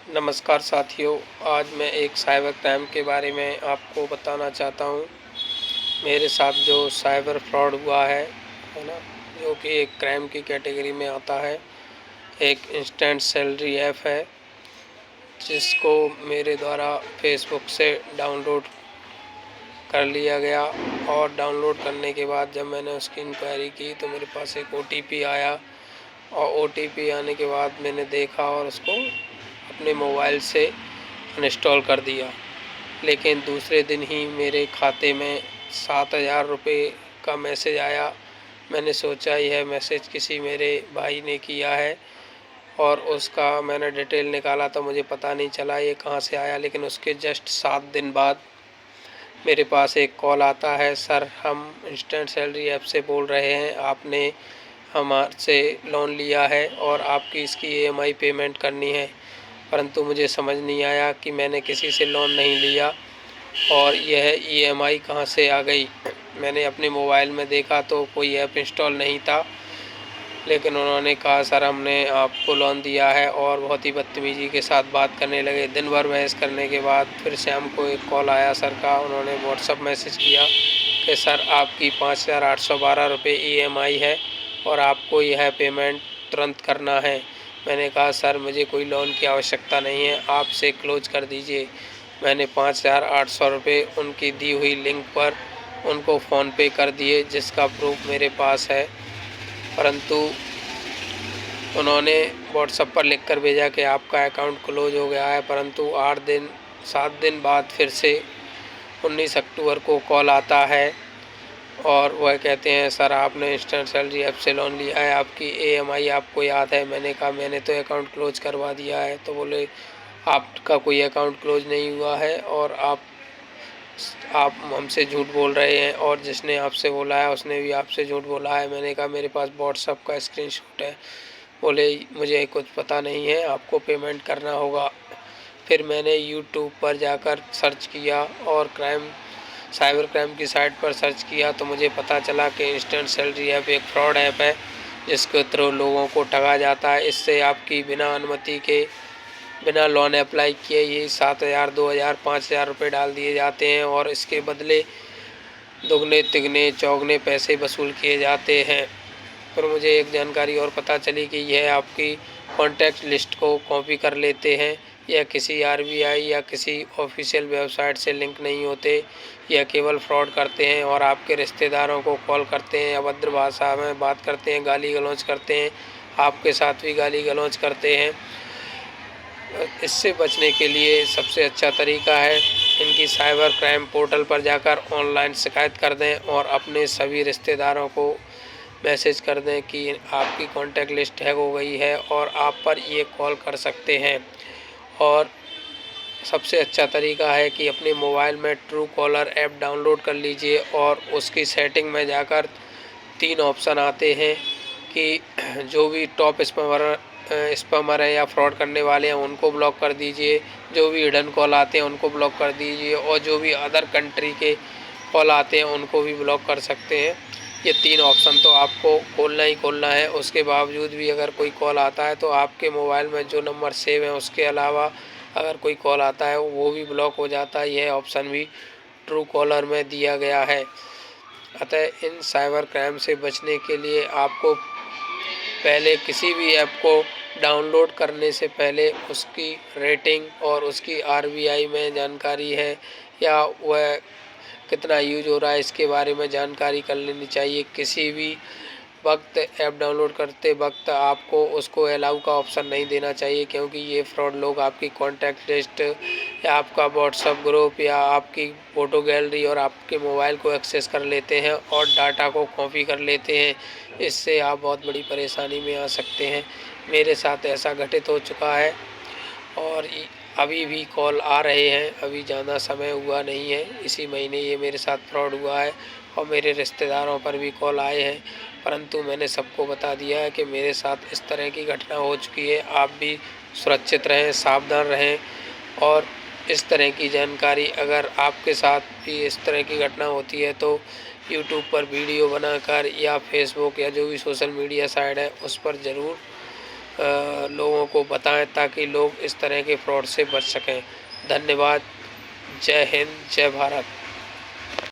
नमस्कार साथियों। आज मैं एक साइबर क्राइम के बारे में आपको बताना चाहता हूँ। मेरे साथ जो साइबर फ्रॉड हुआ है ना, जो कि एक क्राइम की कैटेगरी में आता है। एक इंस्टेंट सैलरी ऐप है जिसको मेरे द्वारा फेसबुक से डाउनलोड कर लिया गया, और डाउनलोड करने के बाद जब मैंने उसकी इंक्वायरी की तो मेरे पास एक OTP आया, और OTP आने के बाद मैंने देखा और उसको अपने मोबाइल से अनइंस्टॉल कर दिया। लेकिन दूसरे दिन ही मेरे खाते में 7,000 रुपये का मैसेज आया। मैंने सोचा यह मैसेज किसी मेरे भाई ने किया है, और उसका मैंने डिटेल निकाला तो मुझे पता नहीं चला ये कहाँ से आया। लेकिन उसके जस्ट 7 दिन बाद मेरे पास एक कॉल आता है, सर हम इंस्टेंट सैलरी ऐप से बोल रहे हैं, आपने हमसे लोन लिया है और आपकी इसकी EMI पेमेंट करनी है। परंतु मुझे समझ नहीं आया कि मैंने किसी से लोन नहीं लिया और यह EMI कहाँ से आ गई। मैंने अपने मोबाइल में देखा तो कोई ऐप इंस्टॉल नहीं था, लेकिन उन्होंने कहा सर हमने आपको लोन दिया है, और बहुत ही बदतमीज़ी के साथ बात करने लगे। दिन भर बहस करने के बाद फिर शाम को एक कॉल आया सर का। उन्होंने व्हाट्सअप मैसेज किया कि सर आपकी 5,812 रुपये EMI है और आपको यह पेमेंट तुरंत करना है। मैंने कहा सर मुझे कोई लोन की आवश्यकता नहीं है, आप से क्लोज कर दीजिए। मैंने 5,800 रुपये उनकी दी हुई लिंक पर उनको फ़ोन पे कर दिए, जिसका प्रूफ मेरे पास है। परंतु उन्होंने व्हाट्सएप पर लिख कर भेजा कि आपका अकाउंट क्लोज हो गया है। परंतु 7 दिन बाद फिर से 19 अक्टूबर को कॉल आता है, और वह कहते हैं सर आपने इंस्टेंट सैलरी ऐप से लोन लिया है, आपकी EMI आपको याद है। मैंने कहा मैंने तो अकाउंट क्लोज करवा दिया है। तो बोले आपका कोई अकाउंट क्लोज नहीं हुआ है, और आप हमसे झूठ बोल रहे हैं, और जिसने आपसे बोला है उसने भी आपसे झूठ बोला है। मैंने कहा मेरे पास व्हाट्सएप का स्क्रीनशॉट है। बोले मुझे कुछ पता नहीं है, आपको पेमेंट करना होगा। फिर मैंने यूट्यूब पर जाकर सर्च किया और साइबर क्राइम की साइट पर सर्च किया तो मुझे पता चला कि इंस्टेंट सैलरी ऐप एक फ्रॉड ऐप है, जिसके थ्रू लोगों को ठगा जाता है। इससे आपकी बिना अनुमति के, बिना लोन अप्लाई किए ही 7,000, 2,000, 5,000 रुपये डाल दिए जाते हैं, और इसके बदले दुगने तिगने चौगने पैसे वसूल किए जाते हैं। पर मुझे एक जानकारी और पता चली कि यह आपकी कॉन्टैक्ट लिस्ट को कॉपी कर लेते हैं। यह किसी RBI या किसी ऑफिशियल वेबसाइट से लिंक नहीं होते। यह केवल फ्रॉड करते हैं और आपके रिश्तेदारों को कॉल करते हैं, अभद्र भाषा में बात करते हैं, गाली गलौज करते हैं, आपके साथ भी गाली गलौज करते हैं। इससे बचने के लिए सबसे अच्छा तरीका है इनकी साइबर क्राइम पोर्टल पर जाकर ऑनलाइन शिकायत कर दें, और अपने सभी रिश्तेदारों को मैसेज कर दें कि आपकी कॉन्टैक्ट लिस्ट हैक हो गई है और आप पर ये कॉल कर सकते हैं। और सबसे अच्छा तरीका है कि अपने मोबाइल में ट्रू कॉलर ऐप डाउनलोड कर लीजिए, और उसकी सेटिंग में जाकर 3 ऑप्शन आते हैं कि जो भी टॉप स्पैमर है या फ्रॉड करने वाले हैं उनको ब्लॉक कर दीजिए, जो भी हिडन कॉल आते हैं उनको ब्लॉक कर दीजिए, और जो भी अदर कंट्री के कॉल आते हैं उनको भी ब्लॉक कर सकते हैं। ये 3 ऑप्शन तो आपको खोलना ही खोलना है। उसके बावजूद भी अगर कोई कॉल आता है तो आपके मोबाइल में जो नंबर सेव है उसके अलावा अगर कोई कॉल आता है वो भी ब्लॉक हो जाता है। यह ऑप्शन भी ट्रू कॉलर में दिया गया है। अतः इन साइबर क्राइम से बचने के लिए आपको पहले किसी भी ऐप को डाउनलोड करने से पहले उसकी रेटिंग और उसकी RBI में जानकारी है या वह कितना यूज हो रहा है इसके बारे में जानकारी कर लेनी चाहिए। किसी भी वक्त ऐप डाउनलोड करते वक्त आपको उसको अलाउ का ऑप्शन नहीं देना चाहिए, क्योंकि ये फ्रॉड लोग आपकी कॉन्टैक्ट लिस्ट या आपका व्हाट्सएप ग्रुप या आपकी फ़ोटो गैलरी और आपके मोबाइल को एक्सेस कर लेते हैं और डाटा को कॉपी कर लेते हैं। इससे आप बहुत बड़ी परेशानी में आ सकते हैं। मेरे साथ ऐसा घटित हो चुका है, और अभी भी कॉल आ रहे हैं। अभी ज़्यादा समय हुआ नहीं है, इसी महीने ये मेरे साथ फ्रॉड हुआ है, और मेरे रिश्तेदारों पर भी कॉल आए हैं। परंतु मैंने सबको बता दिया है कि मेरे साथ इस तरह की घटना हो चुकी है। आप भी सुरक्षित रहें, सावधान रहें, और इस तरह की जानकारी अगर आपके साथ भी इस तरह की घटना होती है तो यूट्यूब पर वीडियो बनाकर या फेसबुक या जो भी सोशल मीडिया साइट है उस पर ज़रूर लोगों को बताएं ताकि लोग इस तरह के फ्रॉड से बच सकें। धन्यवाद। जय हिंद, जय भारत।